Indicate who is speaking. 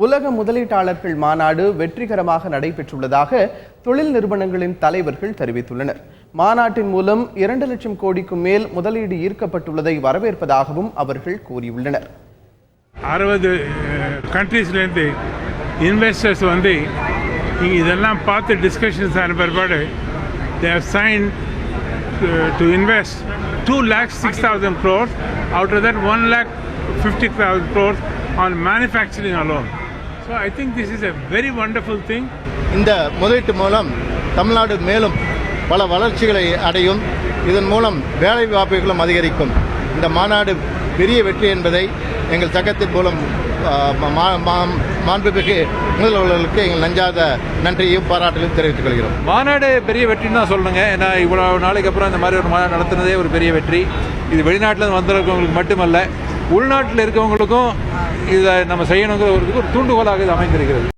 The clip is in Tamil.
Speaker 1: உலக முதலீட்டாளர்கள் மாநாடு வெற்றிகரமாக நடைபெற்றுள்ளதாக தொழில் நிறுவனங்களின் தலைவர்கள் தெரிவித்துள்ளனர். மாநாட்டின் மூலம் 2 லட்சம் கோடிக்கும் மேல் முதலீடு ஈர்க்கப்பட்டுள்ளதை வரவேற்பதாகவும் அவர்கள் கூறியுள்ளனர்.
Speaker 2: 60 கண்ட்ரீஸ்லேருந்து இன்வெஸ்டர்ஸ் வந்து இதெல்லாம் பார்த்து டிஸ்கஷன்ஸ் ஆன பிற்பாடு they have signed to invest 2,06,000 crores. Out of that 1,50,000 crores on manufacturing alone. So I think this is a very wonderful thing.
Speaker 3: இந்த முதலீட்டு மூலம் தமிழ்நாடு மேலும் பல வளர்ச்சிகளை அடையும். இதன் மூலம் வேலை வாய்ப்புகளும் அதிகரிக்கும். இந்த மாநாடு பெரிய வெற்றி என்பதை எங்கள் சங்கத்தின் மூலம் மாண்புமிகு முதல்வர்களுக்கு எங்கள் நஞ்சாத நன்றியையும் பாராட்டையும் தெரிவித்துக் கொள்கிறோம்.
Speaker 4: மாநாடு பெரிய வெற்றின்னு தான் சொல்லணுங்க. ஏன்னா இவ்வளவு நாளைக்கு அப்புறம் இந்த மாதிரி ஒரு மாநாடு நடத்துனதே ஒரு பெரிய வெற்றி. இது வெளிநாட்டில் வந்திருக்கவங்களுக்கு மட்டுமல்ல, உள்நாட்டில் இருக்கவங்களுக்கும் இதை நம்ம செய்யணுங்கிற ஒரு தூண்டுகோலாக இது அமைந்திருக்கிறது.